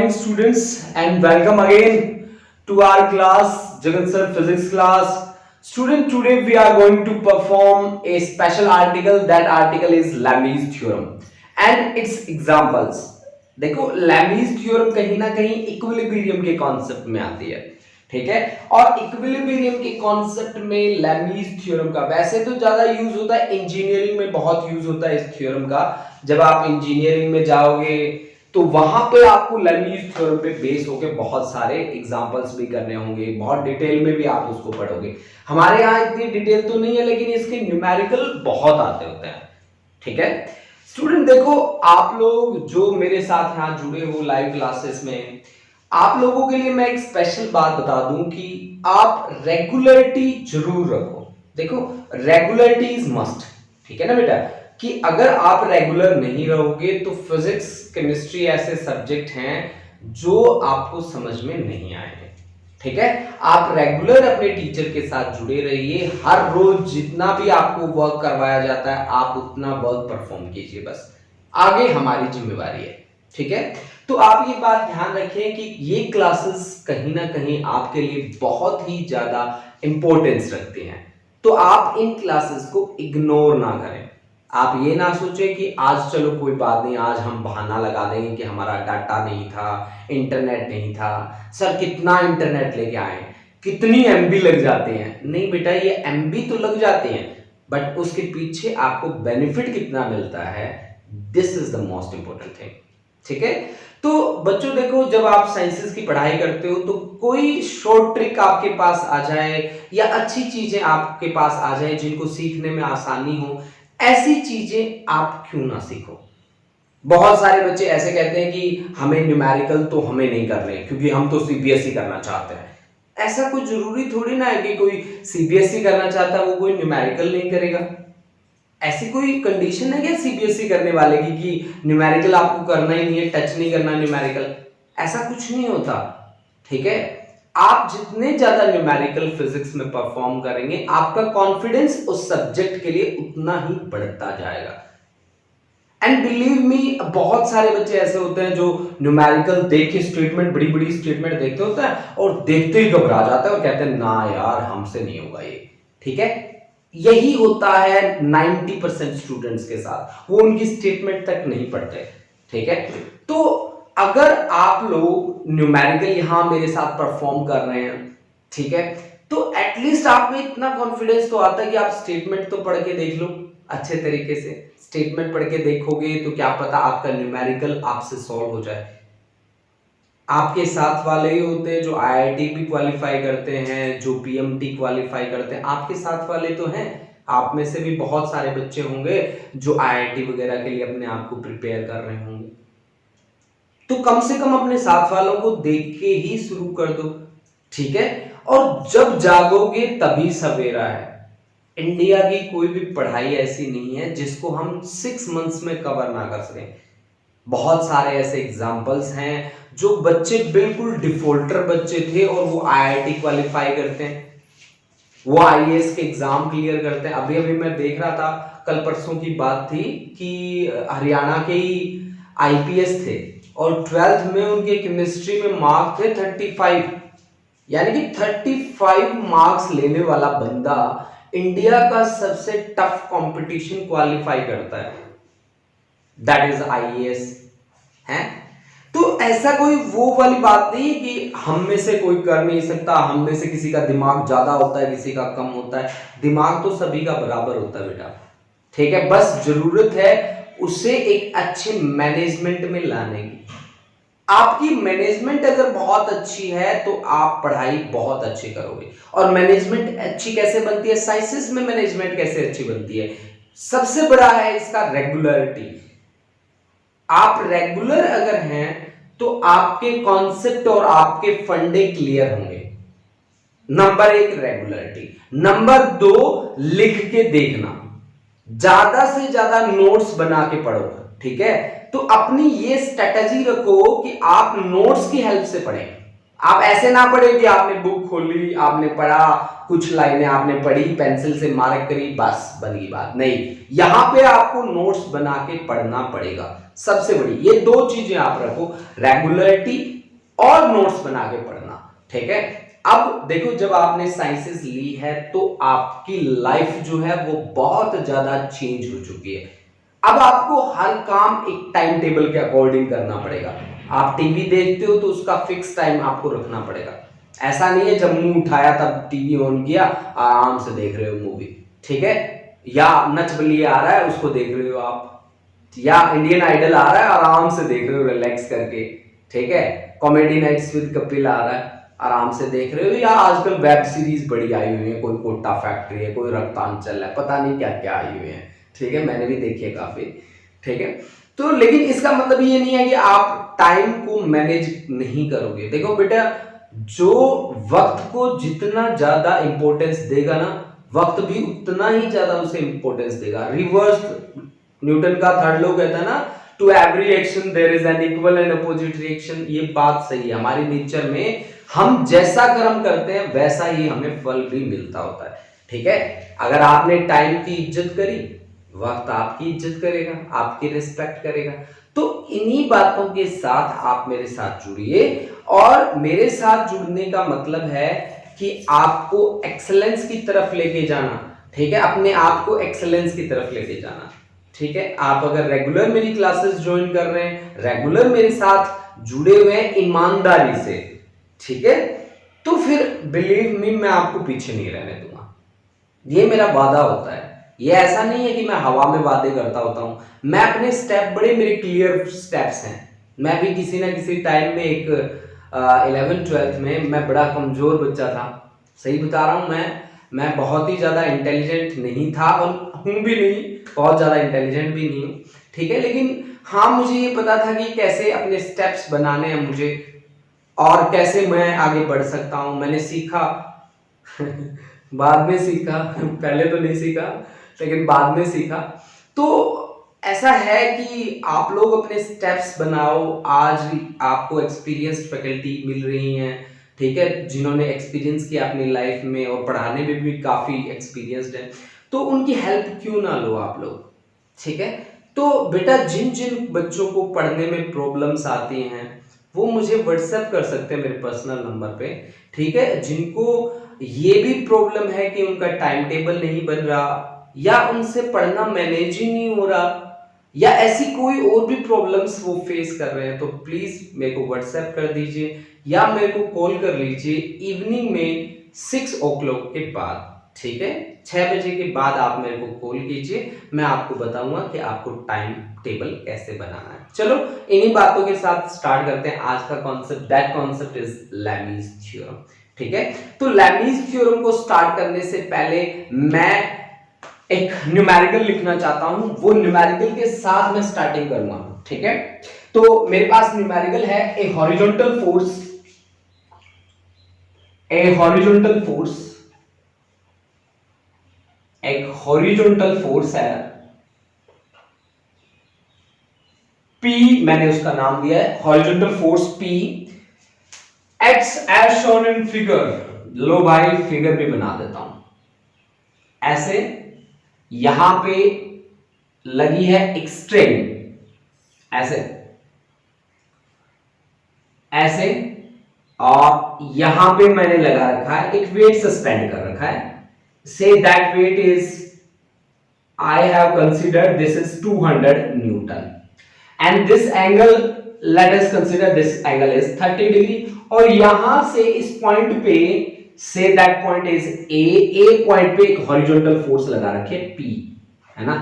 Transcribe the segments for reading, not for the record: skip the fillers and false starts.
Morning students and welcome again to our class Jagan sir physics class. Student, today we are going to perform a special article. That article is Lami's theorem and its examples. देखो लैमीज theorem कहीं ना कहीं equilibrium के concept में आती है, ठीक है। और इक्विलिब्रियम के कॉन्सेप्ट में लैमीज थ्योरम का वैसे तो ज्यादा यूज होता है, इंजीनियरिंग में बहुत यूज होता है इस थ्योरम का। जब आप इंजीनियरिंग में जाओगे तो वहां पे आपको लैमीज थ्योरम पे बेस होके बहुत सारे एग्जांपल्स भी करने होंगे, बहुत डिटेल में भी आप उसको पढ़ोगे। हमारे यहाँ इतनी डिटेल तो नहीं है, लेकिन इसके न्यूमेरिकल बहुत आते होते हैं, ठीक है। स्टूडेंट देखो, आप लोग जो मेरे साथ यहाँ जुड़े हो लाइव क्लासेस में, आप लोगों के लिए मैं एक स्पेशल बात बता दूं कि आप रेगुलरिटी जरूर रखो। देखो रेगुलरिटी इज मस्ट, ठीक है ना बेटा, कि अगर आप रेगुलर नहीं रहोगे तो फिजिक्स केमिस्ट्री ऐसे सब्जेक्ट हैं जो आपको समझ में नहीं आएंगे, ठीक है। आप रेगुलर अपने टीचर के साथ जुड़े रहिए, हर रोज जितना भी आपको वर्क करवाया जाता है आप उतना वर्क परफॉर्म कीजिए, बस आगे हमारी जिम्मेवारी है, ठीक है। तो आप ये बात ध्यान रखें कि ये क्लासेस कहीं ना कहीं आपके लिए बहुत ही ज्यादा इंपॉर्टेंस रखती हैं, तो आप इन क्लासेस को इग्नोर ना करें। आप ये ना सोचें कि आज चलो कोई बात नहीं, आज हम बहाना लगा देंगे कि हमारा डाटा नहीं था, इंटरनेट नहीं था। सर कितना इंटरनेट लेके आए, कितनी एमबी लग जाते हैं। नहीं बेटा, ये एमबी तो लग जाते हैं, बट उसके पीछे आपको बेनिफिट कितना मिलता है, this is the most important thing, ठीक है। तो बच्चों देखो, जब आप साइंसेस की पढ़ाई करते हो तो कोई शॉर्ट ट्रिक आपके पास आ जाए या अच्छी चीजें आपके पास आ जाए जिनको सीखने में आसानी हो, ऐसी चीजें आप क्यों ना सीखो। बहुत सारे बच्चे ऐसे कहते हैं कि हमें न्यूमेरिकल तो हमें नहीं करने क्योंकि हम तो सीबीएसई करना चाहते हैं। ऐसा कोई जरूरी थोड़ी ना है कि कोई सीबीएसई करना चाहता है वो कोई न्यूमेरिकल नहीं करेगा। ऐसी कोई कंडीशन है क्या सीबीएसई करने वाले की कि न्यूमेरिकल आपको करना ही नहीं है, टच नहीं करना न्यूमेरिकल? ऐसा कुछ नहीं होता, ठीक है। आप जितने ज्यादा न्यूमेरिकल फिजिक्स में परफॉर्म करेंगे आपका कॉन्फिडेंस उस सब्जेक्ट के लिए उतना ही बढ़ता जाएगा। एंड बिलीव मी, बहुत सारे बच्चे ऐसे होते हैं जो न्यूमेरिकल देख के स्टेटमेंट, बड़ी बड़ी स्टेटमेंट देखते होते हैं और देखते ही घबरा जाते हैं और कहते हैं ना यार हमसे नहीं होगा ये, ठीक है। यही होता है 90% स्टूडेंट्स के साथ, वो उनकी स्टेटमेंट तक नहीं पढ़ते, ठीक है। तो अगर आप लोग न्यूमेरिकल यहां मेरे साथ परफॉर्म कर रहे हैं, ठीक है, तो एटलीस्ट आप में इतना कॉन्फिडेंस तो आता है कि आप स्टेटमेंट तो पढ़ के देख लो अच्छे तरीके से। स्टेटमेंट पढ़ के देखोगे तो क्या पता आपका न्यूमेरिकल आपसे सॉल्व हो जाए। आपके साथ वाले ही होते हैं जो आईआईटी भी क्वालिफाई करते हैं, जो पीएमटी क्वालिफाई करते हैं, आपके साथ वाले तो हैं। आप में से भी बहुत सारे बच्चे होंगे जो आईआईटी वगैरह के लिए अपने आप को प्रिपेयर कर रहे होंगे। तो कम से कम अपने साथ वालों को देख के ही शुरू कर दो, ठीक है। और जब जागोगे तभी सवेरा है। इंडिया की कोई भी पढ़ाई ऐसी नहीं है जिसको हम 6 मंथ्स में कवर ना कर सकें। बहुत सारे ऐसे एग्जाम्पल्स हैं जो बच्चे बिल्कुल डिफॉल्टर बच्चे थे और वो आईआईटी क्वालिफाई करते हैं, वो आईएएस के एग्जाम क्लियर करते हैं। अभी अभी मैं देख रहा था, कल परसों की बात थी कि हरियाणा के ही आईपीएस थे और 12th में उनके केमिस्ट्री में मार्क्स थे 35, यानी कि 35 मार्क्स लेने वाला बंदा इंडिया का सबसे टफ कंपटीशन क्वालिफाई करता है, दैट इज आईएएस है। तो ऐसा कोई वो वाली बात नहीं है कि हम में से कोई कर नहीं सकता, हम में से किसी का दिमाग ज्यादा होता है किसी का कम होता है। दिमाग तो सभी का बराबर होता है बेटा, ठीक है। बस जरूरत है उसे एक अच्छे मैनेजमेंट में लाने की। आपकी मैनेजमेंट अगर बहुत अच्छी है तो आप पढ़ाई बहुत अच्छी करोगे। और मैनेजमेंट अच्छी कैसे बनती है, साइंसेस में मैनेजमेंट कैसे अच्छी बनती है, सबसे बड़ा है इसका रेगुलरिटी। आप रेगुलर अगर हैं तो आपके कॉन्सेप्ट और आपके फंडे क्लियर होंगे। नंबर 1 रेगुलरिटी, नंबर 2 लिख के देखना, ज्यादा से ज्यादा नोट्स बना के पढ़ो, ठीक है। तो अपनी ये स्ट्रेटजी रखो कि आप नोट्स की हेल्प से पढ़ें। आप ऐसे ना पढ़े कि आपने बुक खोली, आपने पढ़ा, कुछ लाइनें आपने पढ़ी, पेंसिल से मार्क करी, बस बन गई बात। नहीं, यहां पे आपको नोट्स बना के पढ़ना पड़ेगा। सबसे बड़ी ये दो चीजें आप रखो, रेगुलरिटी और नोट्स बना के पढ़ना, ठीक है। अब देखो, जब आपने साइंसेस ली है तो आपकी लाइफ जो है वो बहुत ज्यादा चेंज हो चुकी है। अब आपको हर काम एक टाइम टेबल के अकॉर्डिंग करना पड़ेगा। आप टीवी देखते हो तो उसका फिक्स टाइम आपको रखना पड़ेगा। ऐसा नहीं है जब मुंह उठाया तब टीवी ऑन किया, आराम से देख रहे हो मूवी, ठीक है। या नच बलिए आ रहा है उसको देख रहे हो आप, या इंडियन आइडल आ रहा है आराम से देख रहे हो रिलैक्स करके, ठीक है। कॉमेडी नाइट्स विद कपिल आ रहा है, आराम से देख रहे हो। या आजकल वेब सीरीज बड़ी आई हुई है, कोई कोटा फैक्ट्री है, कोई रक्तांचल है, पता नहीं क्या क्या आई हुई है, ठीक है। मैंने भी देखी है काफी, ठीक है। तो लेकिन इसका मतलब ये नहीं है कि आप टाइम को मैनेज नहीं करोगे। देखो बेटा, जो वक्त को जितना ज्यादा इंपॉर्टेंस देगा ना, वक्त भी उतना ही ज्यादा उसे इंपॉर्टेंस देगा। रिवर्स न्यूटन का थर्ड लॉ कहता है ना, to every action there is an equal and opposite reaction. ये बात सही है। हमारी नेचर में हम जैसा कर्म करते हैं वैसा ही हमें फल भी मिलता होता है, ठीक है। अगर आपने टाइम की इज्जत करी, वक्त आपकी इज्जत करेगा, आपकी रिस्पेक्ट करेगा। तो इन्हीं बातों के साथ आप मेरे साथ जुड़िए, और मेरे साथ जुड़ने का मतलब है कि आपको एक्सेलेंस की तरफ लेके जाना, ठीक है। अपने आप को एक्सेलेंस की तरफ लेके जाना, ठीक है। आप अगर रेगुलर मेरी क्लासेस ज्वाइन कर रहे हैं, रेगुलर मेरे साथ जुड़े हुए हैं ईमानदारी से, ठीक है, तो फिर बिलीव मी, मैं आपको पीछे नहीं रहने दूंगा। ये मेरा वादा होता है। ये ऐसा नहीं है कि मैं हवा में वादे करता होता हूं। मैं अपने स्टेप, बड़े मेरे क्लियर स्टेप्स हैं। मैं भी किसी ना किसी टाइम में एक 11th-12th में मैं बड़ा कमजोर बच्चा था, सही बता रहा हूं। मैं बहुत ही ज्यादा इंटेलिजेंट नहीं था, और हूं भी नहीं, बहुत ज्यादा इंटेलिजेंट भी नहीं हूं, ठीक है। लेकिन हाँ, मुझे ये पता था कि कैसे अपने स्टेप्स बनाने हैं मुझे, और कैसे मैं आगे बढ़ सकता हूं। मैंने सीखा बाद में सीखा, पहले तो नहीं सीखा, लेकिन बाद में सीखा। तो ऐसा है कि आप लोग अपने स्टेप्स बनाओ। आज आपको एक्सपीरियंस्ड फैकल्टी मिल रही हैं, ठीक है, जिन्होंने एक्सपीरियंस किया अपनी लाइफ में और पढ़ाने में भी काफ़ी एक्सपीरियंस्ड है। तो उनकी हेल्प क्यों ना लो आप लोग, ठीक है। तो बेटा, जिन जिन बच्चों को पढ़ने में प्रॉब्लम्स आती हैं वो मुझे व्हाट्सएप कर सकते हैं मेरे पर्सनल नंबर पे, ठीक है। जिनको ये भी प्रॉब्लम है कि उनका टाइम टेबल नहीं बन रहा, या उनसे पढ़ना मैनेज ही नहीं हो रहा, या ऐसी कोई और भी प्रॉब्लम्स वो फेस कर रहे हैं, तो प्लीज मेरे को व्हाट्सएप कर दीजिए या मेरे को कॉल कर लीजिए इवनिंग में 6 o'clock के बाद, ठीक है। 6 बजे के बाद आप मेरे को कॉल कीजिए, मैं आपको बताऊंगा कि आपको टाइम टेबल कैसे बनाना है। चलो, इन्हीं बातों के साथ स्टार्ट करते हैं आज का concept. That concept is Lami's theorem, ठीक है। तो लैमीज थ्योरम को स्टार्ट करने से पहले मैं एक न्यूमेरिकल लिखना चाहता हूं। वो न्यूमेरिकल के साथ मैं स्टार्टिंग करूंगा, ठीक है। तो मेरे पास न्यूमेरिकल है, ए हॉरिजॉन्टल फोर्स, एक हॉरिजॉन्टल फोर्स है P, मैंने उसका नाम दिया है horizontal force P, X as shown in figure. लो भाई, फिगर भी बना देता हूं। ऐसे यहां पे लगी है एक स्ट्रिंग, ऐसे ऐसे, और यहां पे मैंने लगा रखा है एक वेट सस्पेंड कर रखा है। Say that weight is, I have considered this is 200 Newton, and this angle, let us consider this angle is 30 degree, और यहां से इस पॉइंट पे, say that point is a point पे एक हॉरिजॉन्टल फोर्स लगा रखी है P, है ना।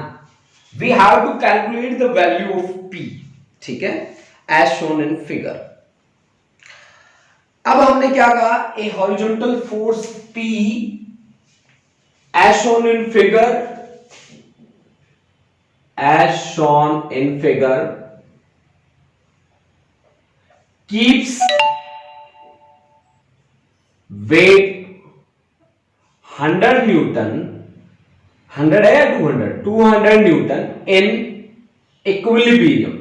We have to calculate the value of P, ठीक है, as shown in figure। अब हमने क्या कहा, ए horizontal force P as shown in figure, as shown in figure keeps weight 100 Newton, 100 है या 200, 200 Newton in equilibrium,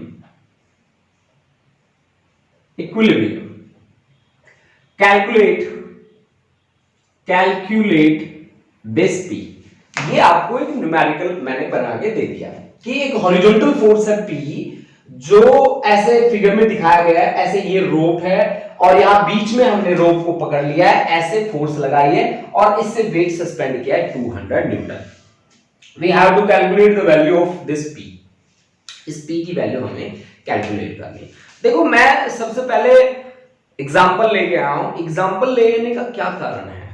calculate this P। ये आपको एक न्यूमेरिकल मैंने बना के दे दिया कि एक हॉरिजॉन्टल फोर्स है P, जो ऐसे फिगर में दिखाया गया है, ऐसे ये रोप है और यहां बीच में हमने रोप को पकड़ लिया है, ऐसे फोर्स लगाई है और इससे वेट सस्पेंड किया है 200 newton. We have to calculate the value of this P. इस पी की वैल्यू हमें कैलकुलेट करनी है। देखो मैं सबसे पहले एग्जांपल लेके आया हूं। एग्जांपल लेने का क्या कारण है,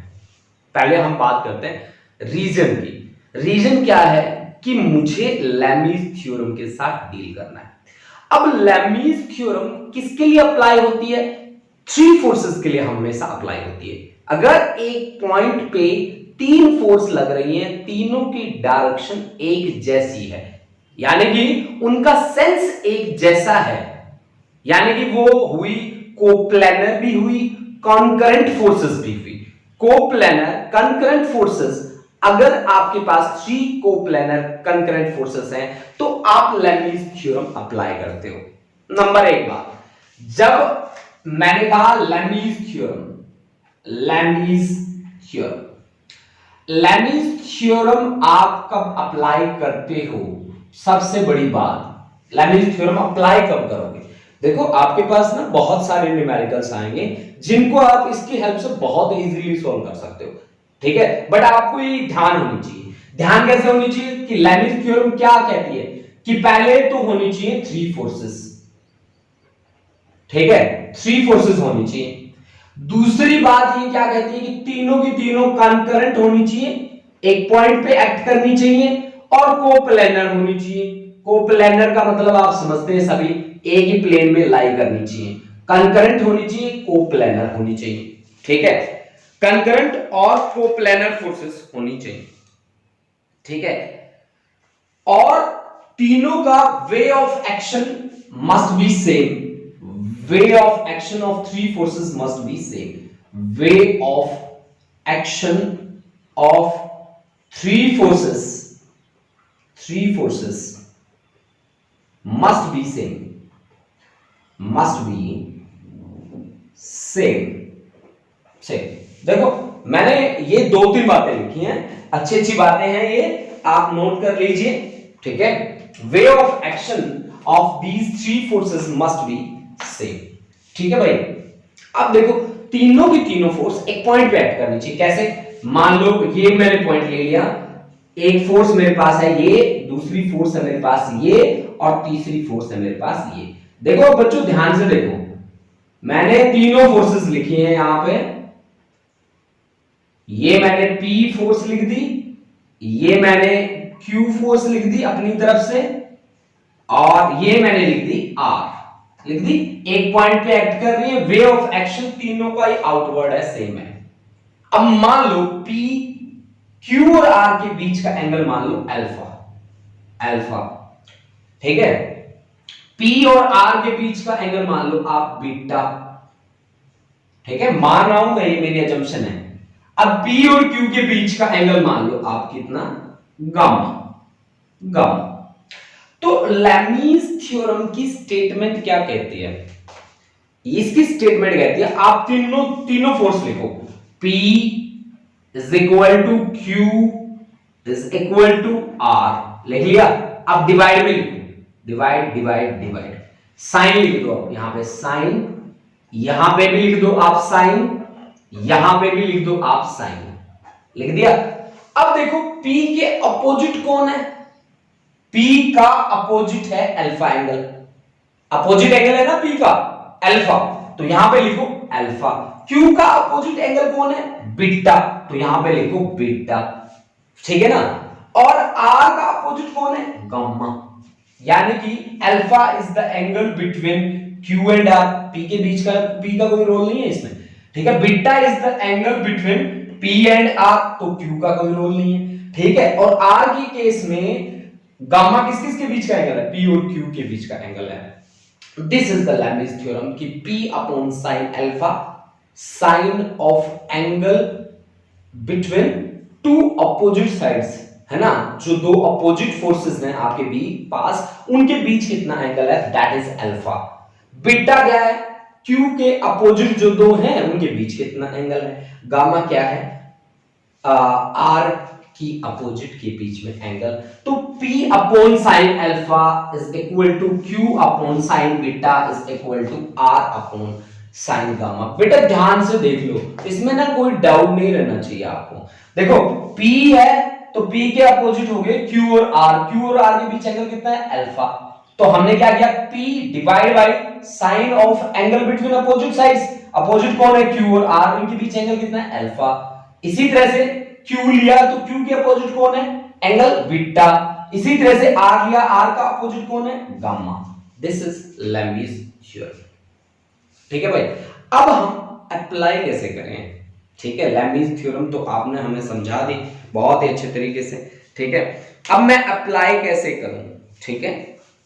पहले हम बात करते हैं रीजन की। रीजन क्या है कि मुझे लैमीज थ्योरम के साथ डील करना है। अब लैमीज थ्योरम किसके लिए अप्लाई होती है? थ्री फोर्सेस के लिए हमेशा अप्लाई होती है। अगर एक पॉइंट पे तीन फोर्स लग रही हैं, तीनों की डायरेक्शन एक जैसी है, यानी कि उनका सेंस एक जैसा है, यानी कि वो हुई कोप्लेनर भी हुई, कॉन्करेंट फोर्सेस भी हुई। कोप्लेनर कंकरेंट फोर्सेस, अगर आपके पास थ्री कोप्लेनर कंकरेंट फोर्सेस हैं तो आप लैमीज थ्योरम अप्लाई करते हो। नंबर एक बात, जब मैंने कहा लैमीज थ्योरम, लैमीज थ्योरम, लैमीज थ्योरम आप कब अप्लाई करते हो? सबसे बड़ी बात, लैमीज थ्योरम अप्लाई कब करोगे? देखो आपके पास ना बहुत सारे न्यूमेरिकल्स आएंगे जिनको आप इसकी हेल्प से बहुत इजीली सॉल्व कर सकते हो, ठीक है, बट आपको ये ध्यान होनी चाहिए। ध्यान कैसे होनी चाहिए कि लैमीज थ्योरम क्या कहती है कि पहले तो होनी चाहिए थ्री फोर्सेस, ठीक है, थ्री फोर्सेस होनी चाहिए। दूसरी बात ये क्या कहती है कि तीनों की तीनों कंकरेंट होनी चाहिए, एक पॉइंट पे एक्ट करनी चाहिए और कोप्लेनर होनी चाहिए। कोप्लेनर का मतलब आप समझते हैं सभी, एक ही प्लेन में लाई करनी चाहिए। कंकरेंट होनी चाहिए, कोप्लेनर होनी चाहिए, ठीक है, कंकरेंट और कोप्लेनर फोर्सेस होनी चाहिए, ठीक है, और तीनों का way of action must be same. Way of action of three forces must be same. Way of action of three forces must be same, must be same, same। देखो मैंने ये दो तीन बातें लिखी हैं, अच्छी अच्छी बातें हैं, ये आप नोट कर लीजिए, ठीक है। Way of action of these three forces must be same, ठीक है भाई। अब देखो तीनों की तीनों फोर्स एक पॉइंट पे एक्ट करनी चाहिए। कैसे? मान लो ये मैंने पॉइंट ले लिया, एक फोर्स मेरे पास है ये, दूसरी फोर्स है मेरे पास ये, और तीसरी फोर्स है मेरे पास ये। देखो बच्चों ध्यान से देखो, मैंने तीनों फोर्सेस लिखी हैं यहां पे। ये मैंने P फोर्स लिख दी, ये मैंने Q फोर्स लिख दी अपनी तरफ से, और ये मैंने लिख दी R लिख दी। एक पॉइंट पे एक्ट कर रही है, वे ऑफ एक्शन तीनों का ही आउटवर्ड है, सेम है। अब मान लो P Q और R के बीच का एंगल मान लो अल्फा, अल्फा, ठीक है। P और R के बीच का एंगल मान लो आप बीटा, ठीक है, मान रहा हूं मैं, ये मेरी अजम्पशन है। अब P और Q के बीच का एंगल मान लो आप कितना, गामा, गामा। तो लैमीज थ्योरम की स्टेटमेंट क्या कहती है? इसकी स्टेटमेंट कहती है आप तीनों फोर्स लिखो, P is equal to Q is equal to R, लिख लिया। अब डिवाइड में लिखो, डिवाइड डिवाइड डिवाइड, साइन लिख दो, यहां पे साइन, यहां पे भी लिख दो आप साइन, यहां पे भी लिख दो आप साइन, लिख दिया। अब देखो P के अपोजिट कौन है? P का अपोजिट है अल्फा एंगल, अपोजिट एंगल है ना P का, अल्फा, तो यहां पे लिखो अल्फा। Q का अपोजिट एंगल कौन है? बीटा, तो यहां पे लिखो बीटा, ठीक है ना। और R का अपोजिट कौन है? गामा, यानी कि alpha is the angle between Q and R। P के बीच का, P का कोई रोल नहीं है इसमें, ठीक है। Beta is the angle between P and R, तो Q का कोई रोल नहीं है, ठीक है। और R की केस में गामा किस किस के बीच का एंगल है? P और Q के बीच का एंगल है। This is the Lami's theorem कि P upon sine alpha, sine of angle between two opposite sides, है ना, जो दो अपोजिट फोर्सेस हैं आपके पास, उनके बीच कितना एंगल है, दैट इज अल्फा। बीटा क्या है? Q के अपोजिट जो दो हैं उनके बीच कितना एंगल है। गामा क्या है? R कि अपोजिट के बीच में एंगल, तो P upon sine alpha is equal to Q upon sine beta is equal to R upon sine gamma. बेटा ध्यान से देख लो, इसमें ना कोई डाउट नहीं रहना चाहिए आपको। देखो P है तो P के अपोजिट हो गए Q और R, Q और R के बीच एंगल कितना है अल्फा, तो हमने क्या किया P divide by sine of angle between opposite sides. Opposite कौन है Q और R, इनके बीच एंगल कितना है अल्फा। इसी तरह से Q लिया तो Q के अपोजिट कौन है एंगल बीटा, इसी तरह से R लिया, R का अपोजिट कौन है gamma. This is Lami's theorem. ठीक है भाई, अब हम अप्लाई कैसे करें? ठीक है, लेम्बीज थ्योरम तो आपने हमें समझा दी बहुत ही अच्छे तरीके से। ठीक है, अब मैं अप्लाई कैसे करूं? ठीक है,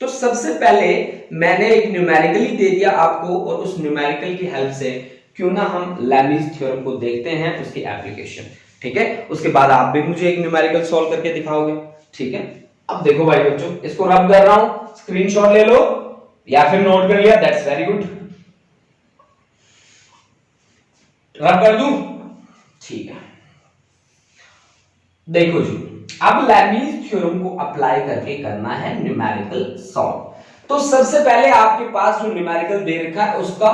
तो सबसे पहले मैंने एक न्यूमेरिकली दे दिया आपको, और उस न्यूमेरिकल की हेल्प से क्यों ना हम लेम्बीज थ्योरम को देखते हैं, उसकी एप्लीकेशन। ठीक है, उसके बाद आप भी मुझे एक न्यूमेरिकल सॉल्व करके दिखाओगे। ठीक है, अब देखो भाई बच्चों, इसको रब कर रहा हूं, स्क्रीनशॉट ले लो या फिर नोट कर लिया, दैट्स वेरी गुड। रब कर दूं? ठीक है, देखो जी, अब लेम्बीज थ्योरम को अप्लाई करके करना है न्यूमेरिकल सॉल्व। तो सबसे पहले आपके पास जो न्यूमेरिकल दे रखा है उसका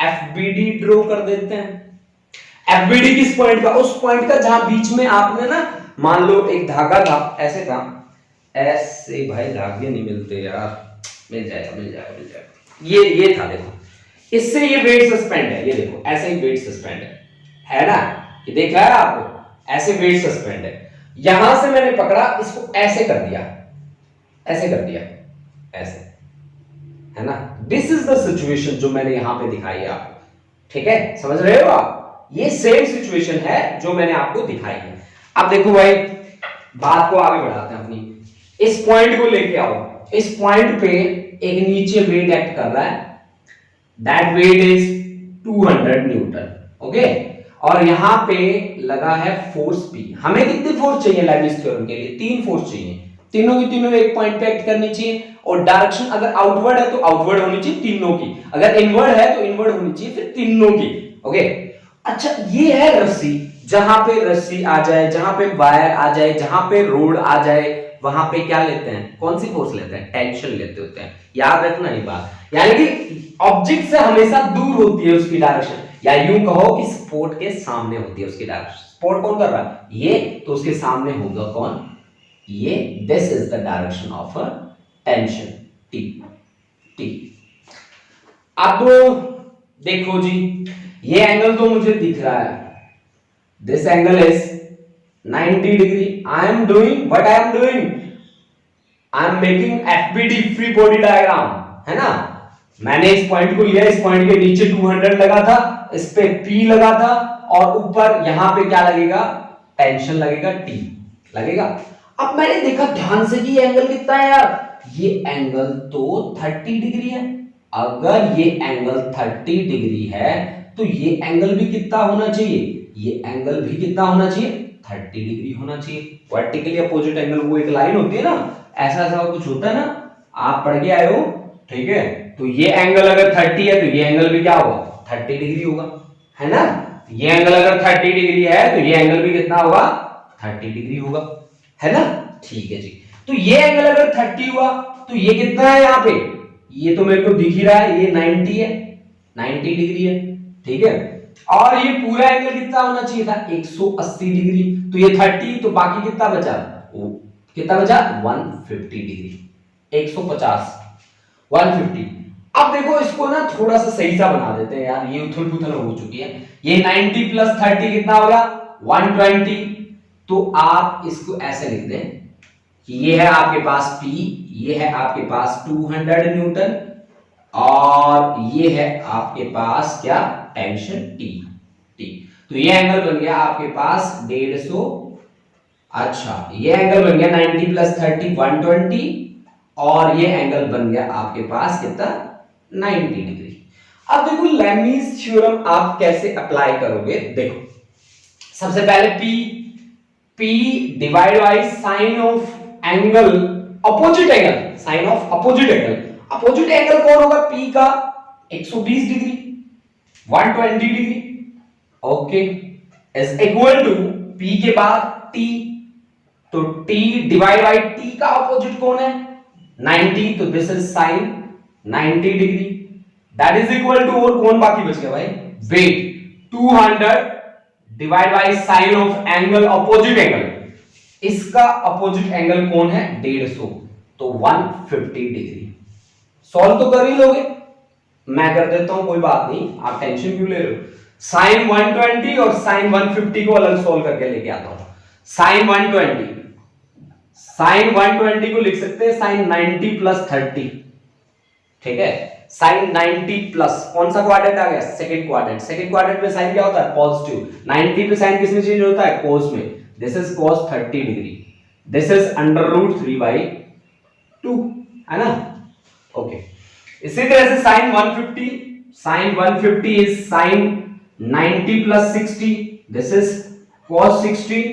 एफबीडी ड्रॉ कर देते हैं। एफबीडी किस पॉइंट का? उस पॉइंट का जहां बीच में आपने ना, मान लो एक धागा था, ऐसे था, ऐसे भाई धागे नहीं मिलते यार, मिल जाएगा मिल जाएगा मिल जाएगा, ये था, देखो इससे ये वेट सस्पेंड है, ये देखो ऐसे ही वेट सस्पेंड है ना, ये देख रहा है आपको, ऐसे वेट सस्पेंड है। यहां से मैंने पकड़ा, इसको ऐसे कर दिया, ऐसे कर दिया, ऐसे, है ना। दिस इज द सिचुएशन जो मैंने यहां पे दिखाई है आपको। ठीक है, समझ रहे हो आप? ये सेम सिचुएशन है जो मैंने आपको दिखाई है। अब देखो भाई, बात को आगे बढ़ाते हैं अपनी। इस पॉइंट को लेके आओ, इस पॉइंट पे एक नीचे वेट एक्ट कर रहा है, that weight is 200 newton. Okay, और यहां पे लगा है फोर्स P। हमें कितनी फोर्स चाहिए लेम्बीज थ्योरम के लिए? 3 फोर्स चाहिए, तीनों की तीनों एक पॉइंट पे एक्ट करनी चाहिए, और डायरेक्शन अगर आउटवर्ड है तो आउटवर्ड होनी चाहिए तीनों की, अगर इनवर्ड है तो इनवर्ड होनी चाहिए फिर तीनों की। ओके, अच्छा ये है रस्सी, जहां पे रस्सी आ जाए, जहां पे वायर आ जाए, जहां पे रोड आ जाए, वहां पे क्या लेते हैं? कौन सी फोर्स लेते हैं? टेंशन लेते होते हैं। याद रखना ये बात, यानी कि ऑब्जेक्ट से हमेशा दूर होती है उसकी डायरेक्शन, या यूं कहो कि स्पोर्ट के सामने होती है उसकी डायरेक्शन। स्पोर्ट कौन कर रहा है? ये, तो उसके सामने होगा कौन? ये। This is the direction of a tension, T. T. अब देखो जी, ये एंगल तो मुझे दिख रहा है, this angle is 90 degree. I am doing what I am doing, I am making FBD, free body diagram, है ना। मैंने इस पॉइंट को लिया, इस पॉइंट के नीचे 200 लगा था, इस पे P लगा था, और ऊपर यहां पे क्या लगेगा? टेंशन लगेगा, T लगेगा। अब मैंने देखा ध्यान से कि ये एंगल कितना है यार, ये एंगल तो 30 डिग्री है। अगर ये एंगल 30 डिग्री है तो ये एंगल भी कितना होना चाहिए? ये एंगल भी कितना होना चाहिए? 30 डिग्री होना चाहिए। वर्टिकली अपोजिट एंगल, वो एक लाइन होती है ना, ऐसा ऐसा कुछ होता है ना, आप पढ़ के आए हो। ठीक है, तो ये एंगल अगर 30 है तो ये एंगल भी क्या होगा? 30 डिग्री होगा, है ना। ये एंगल अगर 30 डिग्री है तो ये एंगल भी कितना होगा? 30 डिग्री होगा, है ना। ठीक है जी, तो ये एंगल अगर 30 हुआ तो ये कितना है यहाँ पे? ये तो मेरे को दिख ही रहा है, ये 90 है, 90 डिग्री है। ठीक है, और ये पूरा एंगल कितना होना चाहिए था? 180 डिग्री। तो ये 30, तो बाकी कितना बचा? कितना बचा? 150 डिग्री, 150, 150। अब देखो इसको ना थोड़ा सा सही सा बना देते हैं यार, ये उथल पुथल हो चुकी है। ये 90 प्लस 30 कितना होगा? 120। तो आप इसको ऐसे लिख दें कि ये है आपके पास P, ये है आपके पास 200 न्यूटन, और ये है आपके पास क्या? Tension T। T, तो ये एंगल बन गया आपके पास 150। अच्छा, ये एंगल बन गया 90 प्लस 30 120, और ये एंगल बन गया आपके पास कितना? 90 डिग्री। अब देखो लेम्बीज थ्योरम आप कैसे अप्लाई करोगे? देखो सबसे पहले P divide by sine of angle, opposite angle, sine of opposite angle. Opposite angle कौन होगा? P का 120 degree, 120 degree. Okay, is equal to P के बाद T, तो t डिवाइड बाई t का अपोजिट कौन है 90, तो this is sine 90 degree that is equal to, और कौन बाकी बच गया भाई weight 200 divide by sine of angle opposite angle, इसका अपोजिट एंगल कौन है 150, तो 150 डिग्री। सॉल्व तो कर ही लोगे, मैं कर देता हूं कोई बात नहीं, आप टेंशन क्यों ले रहे हो। साइन 120 और साइन 150 को अलग सॉल्व करके लेके आता हूं। साइन 120 को लिख सकते हैं साइन 90 प्लस 30, ठीक है। साइन 90 प्लस कौन सा क्वाड्रेंट आ गया सेकंड क्वाड्रेंट, सेकंड क्वाड्रेंट में साइन क्या होता है पॉजिटिव, 90 पे साइन किस में चेंज होता है cos में, this is cos 30 degree, this is under root 3/2 है ना, ओके। इसी तरह से sine 150 is sine 90 plus 60, this is cos 60,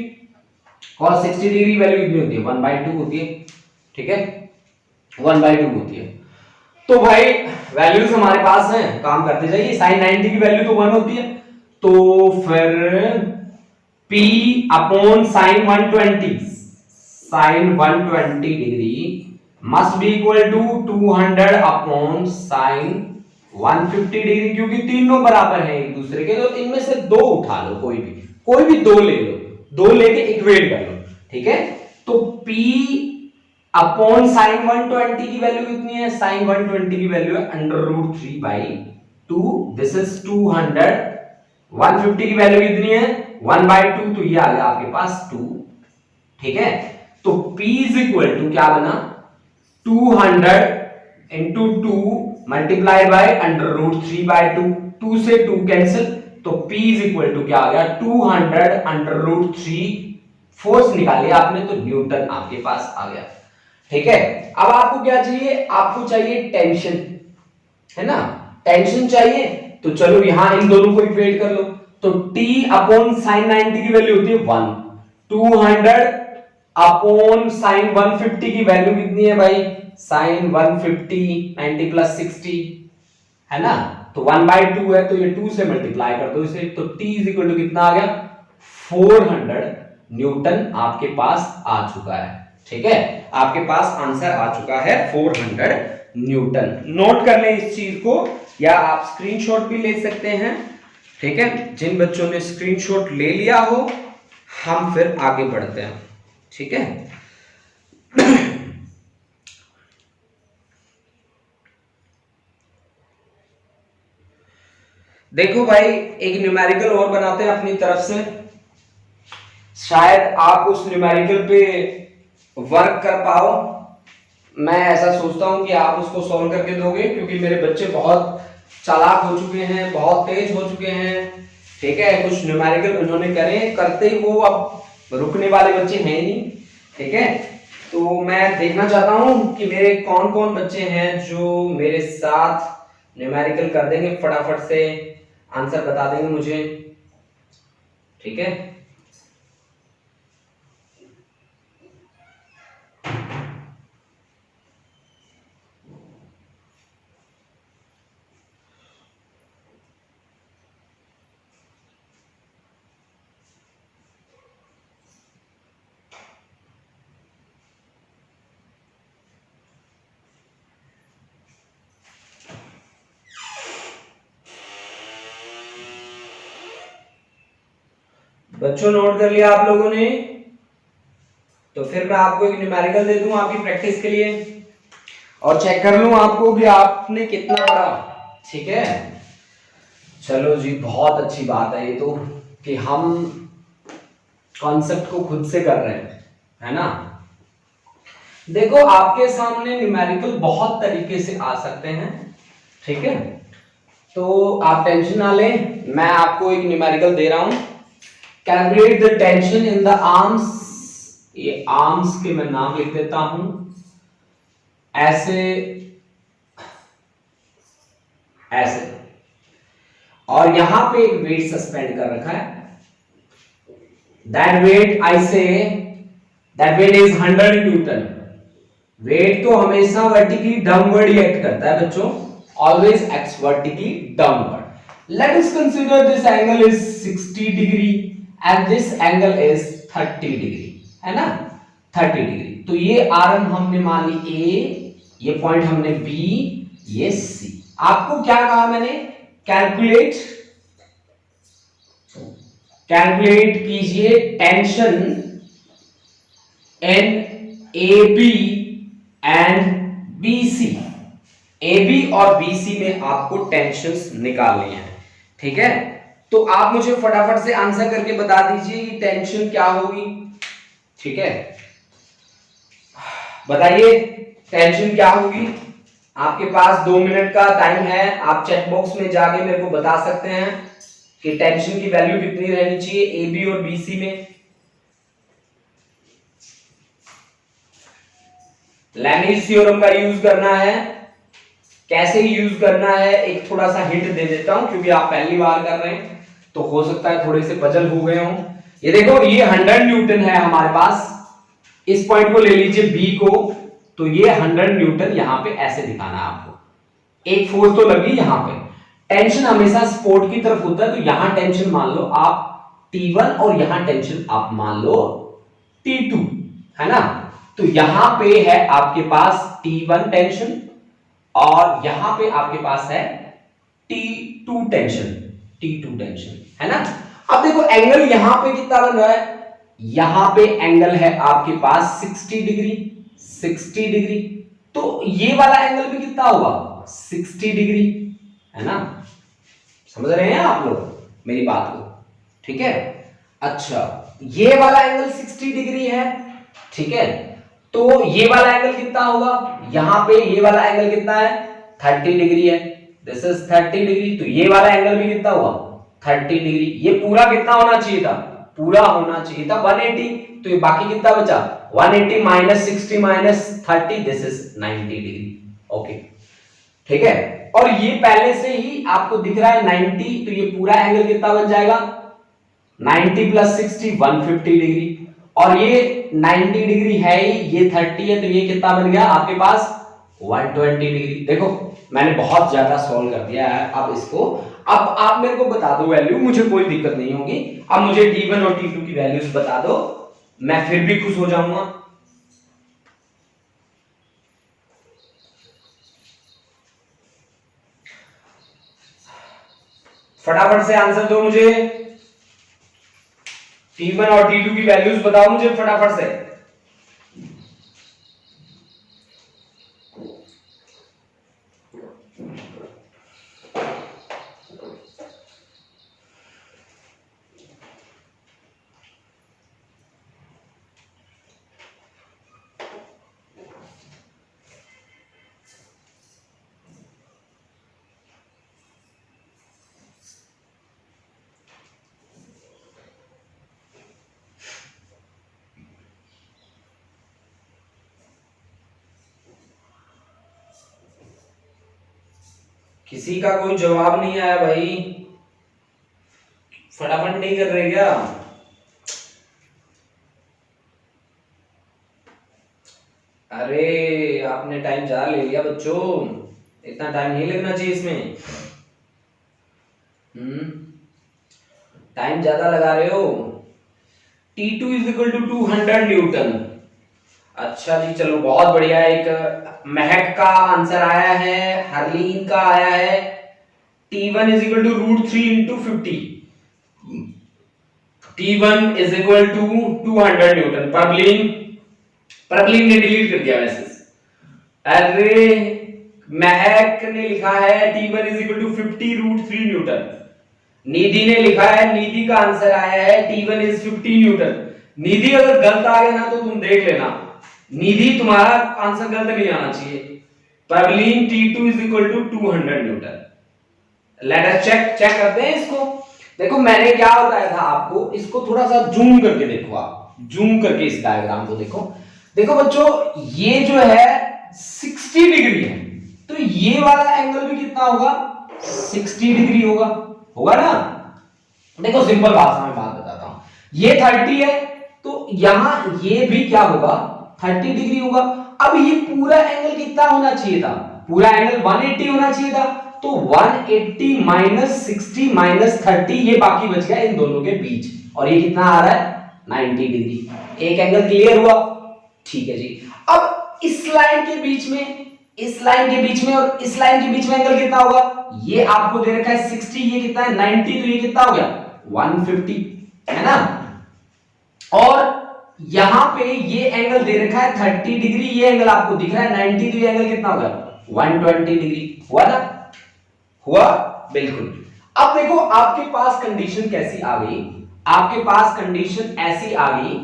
cos 60 degree value कितनी होती है 1/2 होती है, ठीक है 1/2 होती है। तो भाई वैल्यूज हमारे पास हैं, काम करते जाइए। साइन 90 की वैल्यू तो 1 होती है, तो फिर p upon sine 120 degree must be equal to 200 upon sine 150 degree, क्योंकि तीनों बराबर हैं एक दूसरे के, तो इनमें से दो उठा लो, कोई भी दो ले लो, दो लेके इक्वेट कर लो, ठीक है। तो p अपॉन साइन 120 की वैल्यू कितनी है, साइन 120 की वैल्यू है अंडर रूट 3/2, दिस इज 200, 150 की वैल्यू कितनी है 1/2, तो ये आ गया आपके पास 2, ठीक है। तो p इज इक्वल टू क्या बना 200 into 2 multiplied by under root 3/2, 2 से 2 कैंसिल, तो p इज इक्वल टू क्या आ गया 200 अंडर रूट 3, फोर्स निकालिए आपने तो न्यूटन आपके पास आ गया, ठीक है। अब आपको क्या चाहिए, आपको चाहिए टेंशन, है ना, टेंशन चाहिए, तो चलो यहां इन दोनों को इक्वेट कर लो, तो t अपॉन साइन 90 की वैल्यू होती है 1, 200 अपॉन साइन 150 की वैल्यू कितनी है भाई साइन 150, 90 प्लस 60 है ना, तो 1/2 है, तो ये 2 से मल्टीप्लाई कर दो इसे, तो t इज इक्वल टू कितना आ गया 400 न्यूटन आपके पास आ चुका है, ठीक है, आपके पास आंसर आ चुका है 400 न्यूटन। नोट कर लें इस चीज को, या आप स्क्रीनशॉट भी ले सकते हैं, ठीक है। जिन बच्चों ने स्क्रीनशॉट ले लिया हो हम फिर आगे बढ़ते हैं, ठीक है। देखो भाई एक न्यूमेरिकल और बनाते हैं अपनी तरफ से, शायद आप उस न्यूमेरिकल पे वर्क कर पाओ, मैं ऐसा सोचता हूं कि आप उसको सॉल्व करके दोगे, क्योंकि मेरे बच्चे बहुत चालाक हो चुके हैं, बहुत तेज हो चुके हैं, ठीक है। कुछ न्यूमेरिकल उन्होंने करते ही वो अब रुकने वाले बच्चे हैं नहीं, ठीक है। तो मैं देखना चाहता हूं कि मेरे कौन कौन बच्चे हैं जो मेरे साथ न्यूमेरिकल कर देंगे, फटाफट से आंसर बता देंगे मुझे, ठीक है। बच्चों नोट कर लिया आप लोगों ने, तो फिर मैं आपको एक न्यूमेरिकल दे दूं आपकी प्रैक्टिस के लिए, और चेक कर लूं आपको कि आपने कितना पढ़ा, ठीक है। चलो जी बहुत अच्छी बात है ये तो, कि हम कॉन्सेप्ट को खुद से कर रहे हैं, है ना। देखो आपके सामने न्यूमेरिकल बहुत तरीके से आ सकते हैं, ठीक है, तो आप टेंशन ना लें, मैं आपको एक न्यूमेरिकल दे रहा हूं। Calculate the tension in the arms, ये आर्म्स के मैं नाम लिख देता हूं ऐसे ऐसे, और यहां पे एक वेट सस्पेंड कर रखा है, that weight I say that weight is 100 newton. Weight तो हमेशा वर्टिकली डाउनवर्ड ही एक्ट करता है बच्चों, always acts vertically downward. Let us consider this angle is 60 degree and this angle is 30 degree, है ना। 30 डिग्री। तो ये आर्म हमने मान ली ए, ये पॉइंट हमने बी, ये सी। आपको क्या कहा मैंने, कैलकुलेट कीजिए tension in A B and B C. A B और बी सी में आपको टेंशंस निकालनी है, ठीक है। तो आप मुझे फटाफट से आंसर करके बता दीजिए कि टेंशन क्या होगी, ठीक है। बताइए टेंशन क्या होगी। आपके पास 2 मिनट का टाइम है, आप चैट बॉक्स में जाके मेरे को बता सकते हैं कि टेंशन की वैल्यू कितनी रहनी चाहिए ए बी और बी सी में। लैमीज थ्योरम का यूज करना है। कैसे यूज करना है एक थोड़ा सा हिंट दे देता हूं, क्योंकि आप पहली बार कर रहे हैं तो हो सकता है थोड़े से पजल हो गए हों। ये देखो, ये 100 न्यूटन है हमारे पास। इस पॉइंट को ले लीजिए बी को, तो ये 100 न्यूटन यहां पे ऐसे दिखाना है आपको। एक फोर्स तो लगी यहां पे। टेंशन हमेशा सपोर्ट की तरफ होता है, तो यहां टेंशन मान लो आप T1 और यहां टेंशन आप मान लो T2, है ना। तो यहां पे है आपके पास T1 टेंशन और यहां पे आपके पास है T2 टेंशन, है ना। अब देखो एंगल यहां पे कितना बन रहा है, यहां पे एंगल है आपके पास 60 डिग्री। तो ये वाला एंगल भी कितना होगा, 60 डिग्री, है ना। समझ रहे हैं आप लोग मेरी बात को, ठीक है। अच्छा, ये वाला एंगल 60 डिग्री है, ठीक है। तो ये वाला एंगल कितना होगा, यहां पे ये वाला एंगल कितना है, 30 डिग्री है। This is 30 degree. तो ये वाला एंगल भी कितना हुआ, 30 डिग्री। ये पूरा कितना होना चाहिए था, पूरा होना चाहिए था 180। तो ये बाकी कितना बचा, 180 minus 60 minus 30, this is 90 degree. Okay, ठीक है। और ये पहले से ही आपको दिख रहा है 90, तो ये पूरा एंगल कितना बन जाएगा, 90 प्लस 60 150 डिग्री। और ये 90 डिग्री है ही, ये 30 है, तो ये कितना बन गया आपके पास 120 डिग्री। देखो मैंने बहुत ज्यादा सॉल्व कर दिया है। अब इसको, अब आप मेरे को बता दो वैल्यू, मुझे कोई दिक्कत नहीं होगी। अब मुझे T1 और T2 की वैल्यूज बता दो, मैं फिर भी खुश हो जाऊंगा। फटाफट से आंसर दो मुझे। T1 और T2 की वैल्यूज बताओ मुझे फटाफट से। किसी का कोई जवाब नहीं आया भाई, फटाफट नहीं कर रहे क्या। अरे आपने टाइम ज्यादा ले लिया बच्चों, इतना टाइम नहीं लगना चाहिए इसमें। टाइम ज्यादा लगा रहे हो। T2 is equal to 200 Newton. अच्छा जी, चलो बहुत बढ़िया। एक महक का आंसर आया है, हरलीन का आया है। T1 is equal to √3 into 50। T1 is equal to 200 newton. Parbaleen ने डिलीट कर दिया मैसेज। अरे महक ने लिखा है T1 is equal to 50 √3 newton. Nidhi ने लिखा है, निधि का आंसर आया है T1 इज 50 न्यूटन। निधि अगर गलत आ गया ना तो तुम देख लेना, निधि तुम्हारा आंसर गलत नहीं आना चाहिए। परबलीन T2 is equal to 200 newton. Let us check करते हैं इसको। देखो मैंने क्या बताया था आपको, इसको थोड़ा सा जूम करके देखो, आप जूम करके इस डायग्राम को देखो। देखो बच्चों, ये जो है 60 डिग्री है, तो ये वाला एंगल भी कितना होगा, 60 डिग्री होगा ना। देखो सिंपल भाषा में बात बताता हूं, ये 30 है तो यहां ये भी क्या होगा, 30 डिग्री होगा। अब ये पूरा एंगल कितना होना चाहिए था, पूरा एंगल 180 होना चाहिए था। तो 180 माइनस 60 माइनस 30, ये बाकी बच गया इन दोनों के बीच, और ये कितना आ रहा है 90 डिग्री। एक एंगल क्लियर हुआ। ठीक है जी। अब इस लाइन के बीच में, इस लाइन के बीच में और इस लाइन के बीच में एंगल कितना होगा? ये आपको दे रखा है 60, ये कितना है 90, तो ये कितना हो गया 150, है ना। और यहां पे ये एंगल दे रखा है 30 डिग्री, ये एंगल आपको दिख रहा है 90, तो ये एंगल कितना होगा 120 डिग्री। हुआ ना? हुआ, बिल्कुल। अब देखो आपके पास कंडीशन कैसी आ गई, आपके पास कंडीशन ऐसी आ गई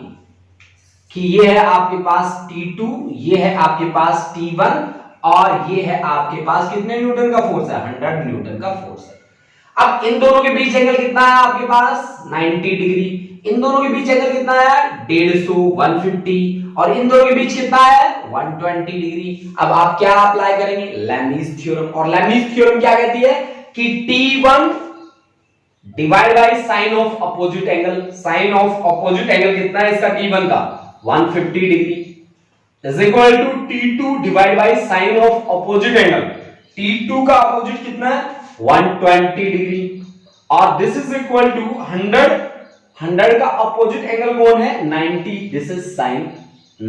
कि ये है आपके पास T2, ये है आपके पास T1 और ये है आपके पास कितने न्यूटन का फोर्स है 100 न्यूटन का फोर्स है। अब इन दोनों के बीच एंगल कितना है आपके पास 90 डिग्री, इन दोनों के बीच एंगल कितना है 150 150 और इन दोनों के बीच कितना है 120 डिग्री। अब आप क्या अप्लाई करेंगे लैमीज थ्योरम, और लैमीज थ्योरम क्या कहती है कि T1 divide by sine of opposite angle, sine of opposite angle कितना है इसका T1 का 150 degree is equal to T2 divide by sine of opposite angle, T2 का अपोजिट कितना है 120 डिग्री और दिस इज इक्वल टू 100, 100 का अपोजिट एंगल कौन है 90, this is sine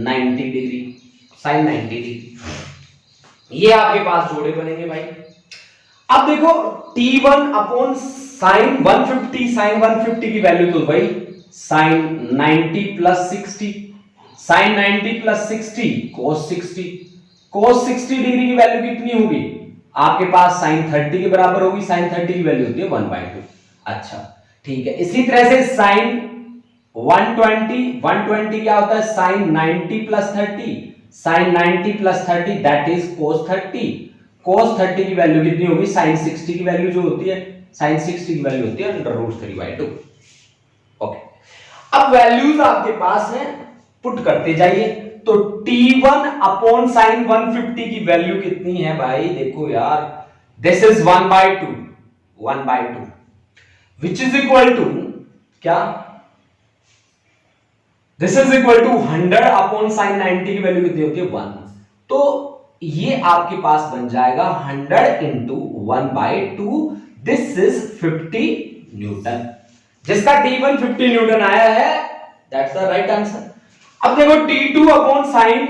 90 degree, sine 90 degree. ये आपके पास जोड़े बनेंगे भाई। अब देखो T1 अपॉन साइन 150, साइन 150 की वैल्यू तो भाई sine 90 plus 60, sine 90 plus 60 cos 60, cos 60 degree की वैल्यू कितनी होगी आपके पास साइन 30 के बराबर होगी, साइन 30 की वैल्यू होती है 1/2। अच्छा ठीक है, इसी तरह से साइन 120, 120 क्या होता है sine 90 plus 30, sine 90 plus 30 that is cos 30, cos 30 की वैल्यू कितनी होगी साइन 60 की वैल्यू जो होती है, साइन 60 की वैल्यू होती है √3/2। ओके, अब वैल्यूज आपके पास हैं, पुट करते जाइए। तो T1 अपॉन साइन 150 की वैल्यू कितनी है भाई, देखो यार this is 1/2, 1/2 which is equal to क्या, this is equal to 100 upon sine 90 की वैल्यू कितनी होती है 1, तो ये आपके पास बन जाएगा 100 इंटू 1/2, दिस इज 50 न्यूटन, जिसका T1 50 न्यूटन आया है, दैट्स द राइट आंसर। अब देखो T2 अपॉन साइन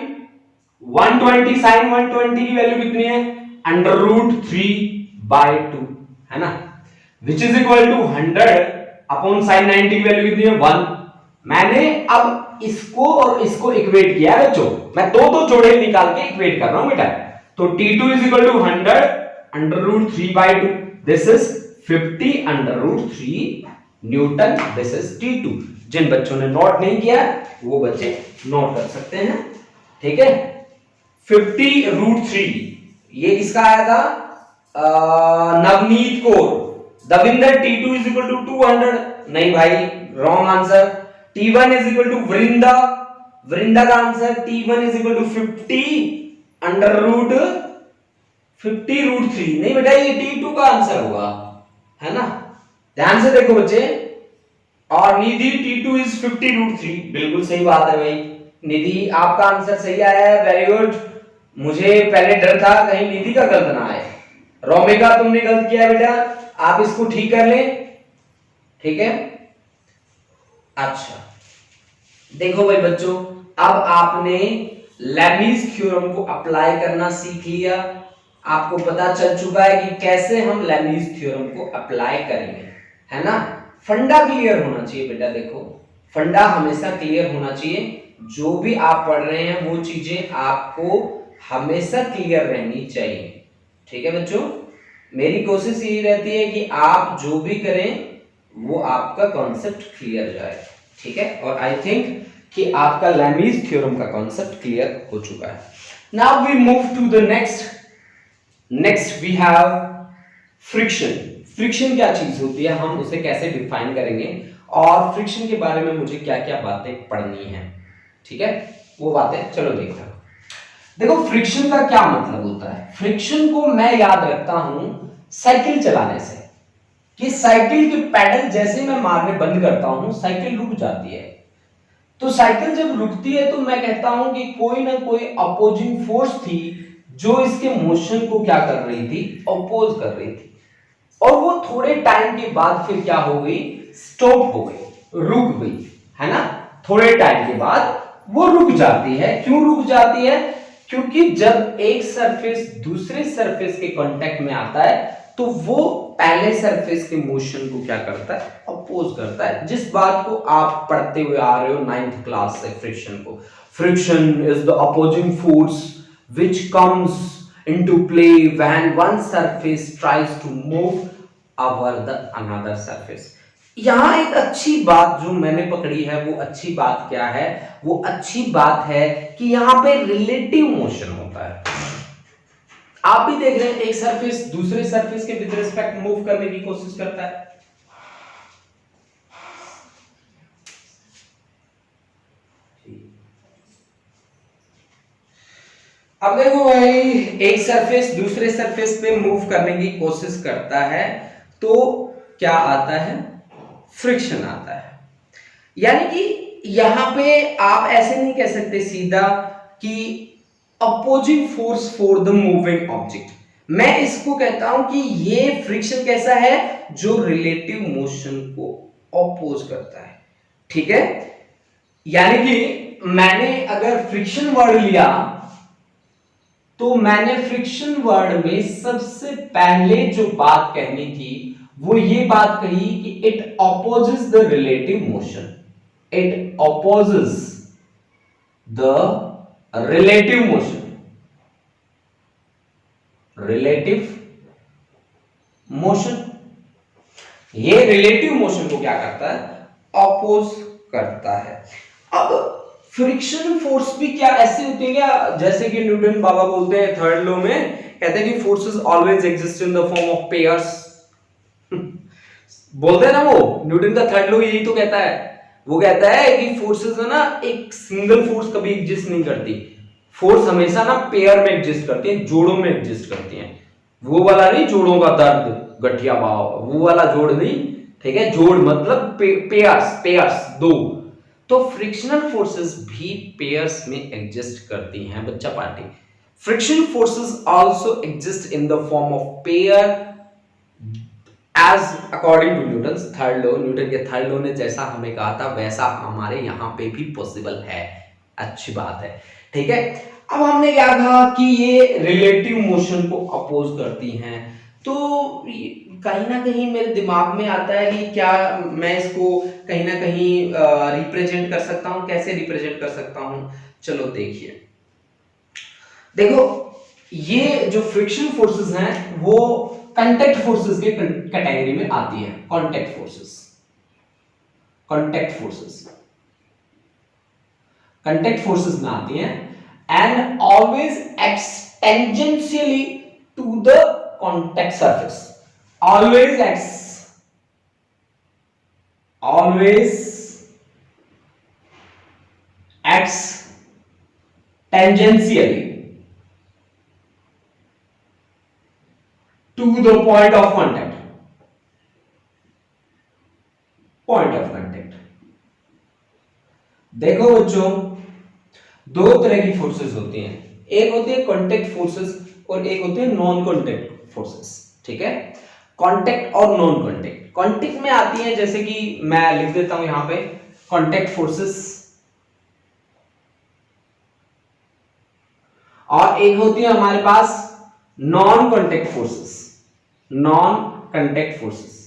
120, साइन 120 की वैल्यू कितनी है √3/2, है ना, which is equal to 100 upon sine 90 की वैल्यू कितनी है 1। मैंने अब इसको और इसको इक्वेट किया है बच्चों, मैं दो जोड़े निकाल के इक्वेट कर रहा हूं बेटा। तो T2 इज इक्वल टू 100 √3/2, दिस इज 50 √3 न्यूटन, दिस इज T2। जिन बच्चों ने नोट नहीं किया वो बच्चे नोट कर सकते हैं, ठीक है। 50 √3 ये किसका आया था Navneet Kaur, Davinder T2 is equal to 200, नहीं भाई wrong answer. T1 is equal to Vrinda, Vrinda का answer T1 is equal to 50 √3, नहीं बेटा ये T2 का आंसर होगा, है ना, ध्यान से देखो बच्चे। और निधि T2 इज 50 √3, बिल्कुल सही बात है भाई निधि, आपका आंसर सही आया है, वेरी गुड। मुझे पहले डर था कहीं निधि का गलत ना आए, रोमिका तुमने गलत किया बेटा, आप इसको ठीक कर लें, ठीक है। अच्छा देखो भाई बच्चों, अब आपने लैमीज थ्योरम को अप्लाई करना सीख लिया, आपको पता चल चुका है कि कैसे हम लैमीज थ्योरम को अप्लाई करेंगे, है ना। फंडा क्लियर होना चाहिए बेटा, देखो फंडा हमेशा क्लियर होना चाहिए, जो भी आप पढ़ रहे हैं वो चीजें आपको हमेशा क्लियर रहनी चाहिए, ठीक है बच्चों। मेरी कोशिश यही रहती है कि आप जो भी करें वो आपका कॉन्सेप्ट क्लियर जाए, ठीक है। और आई थिंक कि आपका लैमीज थ्योरम का कॉन्सेप्ट क्लियर हो चुका है। Now we move to the next we have friction. Friction क्या चीज होती है, हम उसे कैसे डिफाइन करेंगे और फ्रिक्शन के बारे में मुझे क्या क्या बातें पढ़नी है, ठीक है, वो बातें चलो देखते हैं। देखो फ्रिक्शन का क्या मतलब होता है, फ्रिक्शन को मैं याद रखता हूं साइकिल चलाने से, कि साइकिल के पैडल जैसे मैं मारने बंद करता हूं साइकिल रुक जाती है। तो साइकिल जब रुकती है तो मैं कहता हूं कि कोई ना कोई अपोजिंग फोर्स थी जो इसके मोशन को क्या कर रही थी, अपोज कर रही थी, और वो थोड़े टाइम के बाद फिर क्या हो गई, स्टॉप हो गई, रुक गई, है ना। थोड़े टाइम के बाद वो रुक जाती है। क्यों रुक जाती है? क्योंकि जब एक सरफेस दूसरे सरफेस के कांटेक्ट में आता है तो वो पहले सरफेस के मोशन को क्या करता है? अपोज करता है। जिस बात को आप पढ़ते हुए आ रहे हो 9th क्लास से, फ्रिक्शन को, friction is the opposing force which comes into play when one surface tries to move over the another surface। यहां एक अच्छी बात जो मैंने पकड़ी है, वो अच्छी बात क्या है? वो अच्छी बात है कि यहां पे रिलेटिव मोशन होता है। आप भी देख रहे हैं एक सरफेस दूसरे सरफेस के विद रिस्पेक्ट मूव करने की कोशिश करता है। अब देखो भाई, एक सरफेस दूसरे सरफेस पे मूव करने की कोशिश करता है तो क्या आता है? फ्रिक्शन आता है। यानी कि यहां पे आप ऐसे नहीं कह सकते सीधा कि opposing force for the moving object. मैं इसको कहता हूं कि ये फ्रिक्शन कैसा है? जो रिलेटिव मोशन को अपोज करता है। ठीक है, यानी कि मैंने अगर फ्रिक्शन वर्ड लिया तो मैंने फ्रिक्शन वर्ड में सबसे पहले जो बात कहनी थी वो ये बात कही कि it opposes the relative motion. It opposes the relative motion. Relative motion, ये रिलेटिव मोशन को क्या करता है? अपोज करता है। अब फ्रिक्शन फोर्स भी क्या ऐसे होते हैं क्या, जैसे कि न्यूटन बाबा बोलते हैं थर्ड लॉ में, कहते हैं कि forces always exist in the form of pairs. बोलते हैं ना, वो न्यूटन का थर्ड लॉ यही तो कहता है। वो कहता है कि फोर्सेस है ना, एक सिंगल फोर्स कभी एग्जिस्ट नहीं करती। फोर्स हमेशा ना पेयर में एग्जिस्ट करती है, जोड़ों में एग्जिस्ट करती है। वो वाला नहीं, जोड़ों का दर्द, गठिया भाव, वो वाला जोड़ नहीं। ठीक है, जोड़ मतलब पेयर्स, पेयर्स दो। तो फ्रिक्शनल फोर्सेस भी पेयर्स में एग्जिस्ट करती हैं बच्चा party. Friction forces also exist in the form of pair as according to Newton's third law. Newton के थर्ड लॉ ने जैसा हमें कहा था वैसा हमारे यहाँ पे भी पॉसिबल है। अच्छी बात है। ठीक है, अब हमने क्या कहा कि ये रिलेटिव मोशन को अपोज करती हैं। तो कहीं ना कहीं मेरे दिमाग में आता है कि क्या मैं इसको कहीं ना कहीं रिप्रेजेंट कर सकता हूं। कैसे रिप्रेजेंट कर सकता हूं? चलो देखिए, देखो ये जो फ्रिक्शन फोर्सेस हैं वो कांटेक्ट फोर्सेस के कैटेगरी में आती है। Contact forces, contact forces, contact forces में आती हैं and always acts tangentially to the contact surface. Always acts, always acts tangentially to the point of contact। point of contact। देखो बच्चों, दो तरह की फोर्सेस होती हैं। एक होती है कांटेक्ट फोर्सेस और एक होती है नॉन कांटेक्ट फोर्सेस। ठीक है, कांटेक्ट और नॉन कांटेक्ट। कांटेक्ट में आती है, जैसे कि मैं लिख देता हूं यहां पे, कांटेक्ट फोर्सेस, और एक होती है हमारे पास non contact forces. Non contact forces,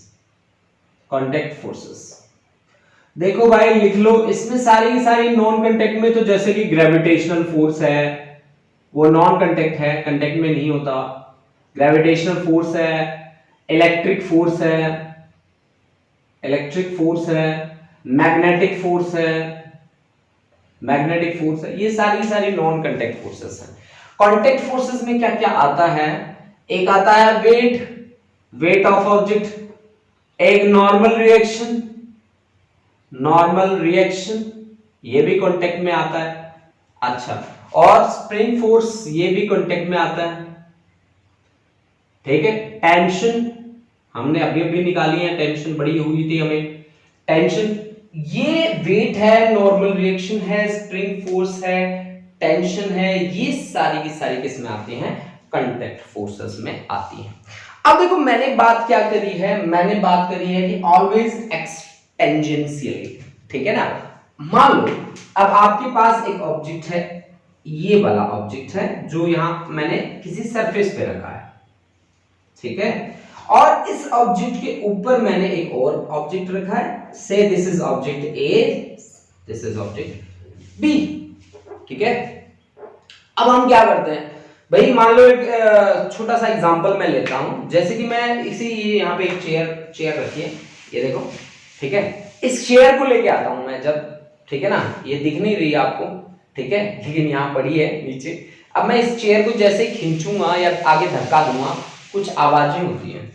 contact forces. देखो भाई लिख लो, इसमें सारी की सारी नॉन कांटेक्ट में, तो जैसे कि ग्रेविटेशनल फोर्स है वो नॉन कांटेक्ट है, कांटेक्ट में नहीं होता। ग्रेविटेशनल फोर्स है, इलेक्ट्रिक फोर्स है, इलेक्ट्रिक फोर्स है, मैग्नेटिक फोर्स है, मैग्नेटिक फोर्स है, ये सारी नॉन कांटेक्ट फोर्सेस हैं। कांटेक्ट फोर्सेस में क्या क्या आता है? एक आता है वेट, वेट ऑफ ऑब्जेक्ट, एक नॉर्मल रिएक्शन, नॉर्मल रिएक्शन, ये भी कांटेक्ट में आता है। अच्छा, और स्प्रिंग फोर्स, ये भी कांटेक्ट में आता है। ठीक है, टेंशन हमने अभी अभी निकाली है, टेंशन बड़ी हुई थी हमें। टेंशन, ये वेट है, नॉर्मल रिएक्शन है, स्प्रिंग फोर्स है, टेंशन है, ये सारी की सारी किसमें आती हैं? कांटेक्ट फोर्सेस में आती हैं। अब देखो मैंने बात क्या करी है? मैंने बात करी है कि ऑलवेज एक्स टेंजेंशियली। ठीक है ना, मान लो अब आपके पास एक ऑब्जेक्ट है, ये वाला ऑब्जेक्ट है जो यहां मैंने किसी सरफेस पे रखा है, ठीक है, और इस ऑब्जेक्ट के ऊपर मैंने एक और ऑब्जेक्ट रखा है, say this is object A, this is object B, ठीक है। अब हम क्या करते हैं भाई, मान लो एक छोटा सा एग्जांपल मैं लेता हूं, जैसे कि मैं इसी यहाँ पे एक चेयर रखी है, ये देखो, ठीक है, इस चेयर को लेके आता हूं मैं जब, ठीक है ना, ये दिख नहीं रही है आपको, ठीक है, लेकिन यहाँ पड़ी है नीचे। अब मैं इस चेयर को जैसे खींचूंगा या आगे धक्का दूंगा, कुछ आवाजें होती हैं।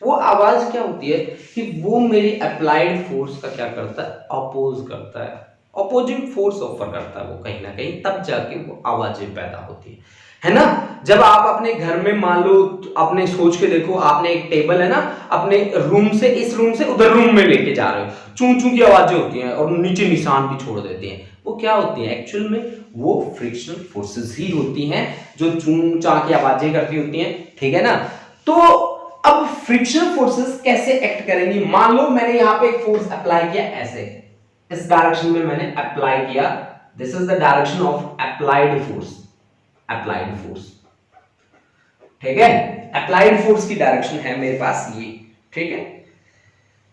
वो आवाज क्या होती है कि वो मेरी अप्लाइड फोर्स का क्या करता है, अपोज करता है, अपोजिंग फोर्स ऑफर करता है वो कहीं ना कहीं, तब जाके वो आवाजें पैदा होती है ना। जब आप अपने घर में मान लो, अपने सोच के देखो, आपने एक टेबल है ना, अपने रूम से, इस रूम से उधर रूम में लेके जा रहे हो, चूं चूं की आवाजें होती हैं और नीचे निशान भी छोड़ देती हैं, वो क्या होती है एक्चुअल में, वो फ्रिक्शनल फोर्सेस ही होती हैं जो चूं चा की आवाजें करती होती हैं, ठीक है ना। तो अब फ्रिक्शनल फोर्सेस कैसे एक्ट करेंगी, मान लो मैंने यहां पे एक फोर्स अप्लाई किया, ऐसे इस डायरेक्शन में मैंने अप्लाई किया, this is the direction of applied force, applied force, ठीक है, अप्लाइड फोर्स की डायरेक्शन है मेरे पास ये, ठीक है।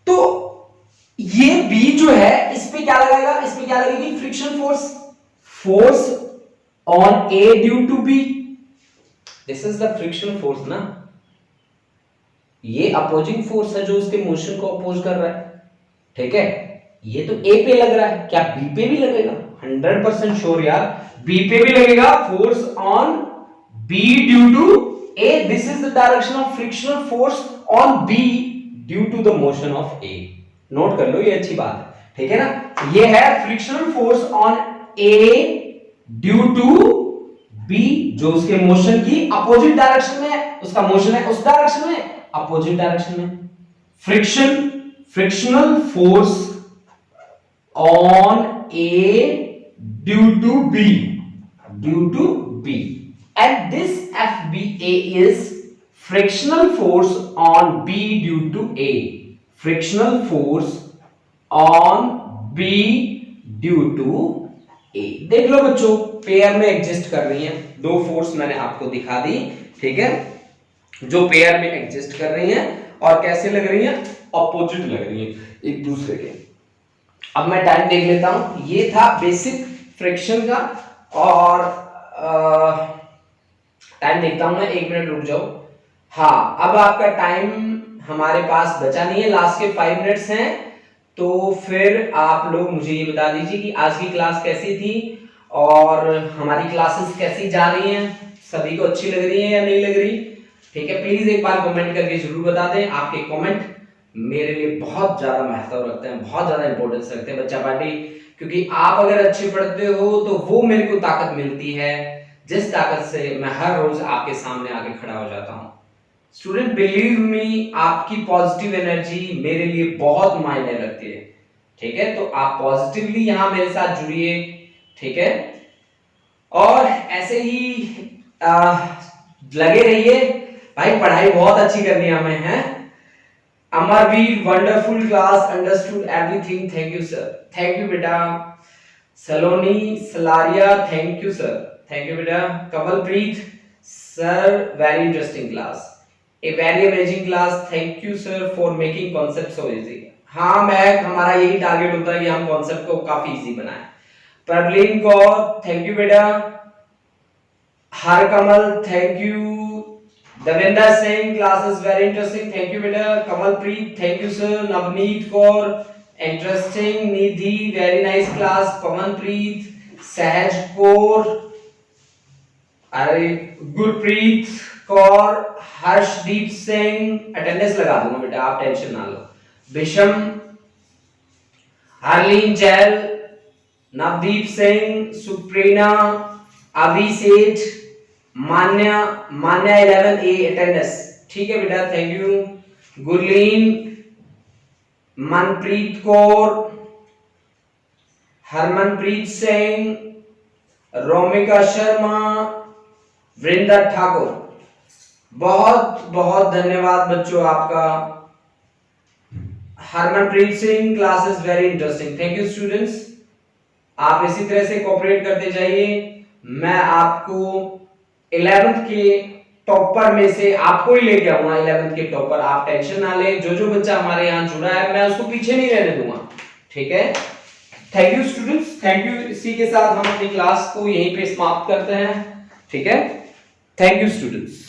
तो ये बी जो है, इस पे क्या लगेगा, इस पे क्या लगेगी, friction force, force on A due to B, this is the friction force ना, ये अपोजिंग फोर्स है जो उसके मोशन को अपोज कर रहा है, ठीक है। ये तो ए पे लग रहा है, क्या बी पे भी लगेगा, 100% श्योर यार, बी पे भी लगेगा, force on B due to A, this is the direction of frictional force on B due to the motion of A, note कर लो, ये अच्छी बात है, ठीक है ना। ये है frictional force on A due to B, जो उसके मोशन की अपोजिट डायरेक्शन में उसका मोशन है, उस डायरेक्शन में, अपोजिट डायरेक्शन में, frictional force on A due to B, and this FBA is frictional force on B due to A, frictional force on B due to A। देख लो बच्चों, pair में exist कर रही हैं, दो फोर्स मैंने आपको दिखा दी, ठीक है, जो पेयर में एग्जिस्ट कर रही हैं और कैसे लग रही हैं, ऑपोजिट लग रही हैं एक दूसरे के। अब मैं टाइम देख लेता हूं, ये था बेसिक फ्रिक्शन का, और टाइम देखता हूं मैं, 1 मिनट रुक जाओ। हाँ, अब आपका टाइम हमारे पास बचा नहीं है, लास्ट के 5 मिनट्स हैं, तो फिर आप लोग मुझे ये बता दीजिए कि आज की क्लास कैसी थी और हमारी क्लासेस कैसी जा रही हैं, सभी को अच्छी लग रही है या नहीं लग रही, ठीक है। प्लीज एक बार कमेंट करके जरूर बता दें, आपके कमेंट मेरे लिए बहुत ज्यादा महत्व रखते हैं, बहुत ज्यादा इंपॉर्टेंस रखते हैं बच्चा पार्टी, क्योंकि आप अगर अच्छे पढ़ते हो तो वो मेरे को ताकत मिलती है, जिस ताकत से मैं हर रोज आपके सामने आके खड़ा हो जाता हूं। स्टूडेंट बिलीव मी, आपकी पॉजिटिव एनर्जी मेरे लिए बहुत मायने रखती है, ठीक है। तो आप पॉजिटिवली यहां मेरे साथ जुड़िए, ठीक है, और ऐसे ही लगे रहिए भाई, पढ़ाई बहुत अच्छी करनी है हमें, है। Amarveer, wonderful class, understood everything, thank you sir, thank you बेटा। Saloni Salaria, thank you sir, thank you बेटा। Kamalpreet sir, very interesting class, a very amazing class, thank you sir for making concept so easy. हाँ, मैं, हमारा यही टारगेट होता है कि हम कॉन्सेप्ट को काफी इजी बनाएं। प्रबलीन कौर, थैंक यू बेटा। Harkamal, thank you. Davinder Singh, class is very interesting, thank you beta. Kamalpreet, thank you sir. Navneet Kaur, interesting. Nidhi, very nice class. Pawanpreet, Sahaj Kaur, Gurpreet Kaur, Harshdeep Singh, attendance लगा दूंगा बेटा, आप tension ना लो। बिशम, Harleen gel, Navdeep Singh, सुप्रीना, अभिषेक, मान्या 11A attendance, ठीक है बेटा, thank you. Gurleen, Manpreet Kaur, Harmanpreet Singh, Romika Sharma, वृंदा ठाकुर, बहुत बहुत धन्यवाद बच्चों आपका। Harmanpreet Singh, class is very interesting, thank you students. आप इसी तरह से कोऑपरेट करते जाइए। मैं आपको 11th के टॉपर में से आपको ही लेके आऊंगा, 11th के टॉपर। आप टेंशन ना लें, जो जो बच्चा हमारे यहाँ जुड़ा है मैं उसको पीछे नहीं रहने दूंगा, ठीक है। Thank you students, thank you. इसी के साथ हम अपनी क्लास को यहीं पे समाप्त करते हैं, ठीक है। Thank you students.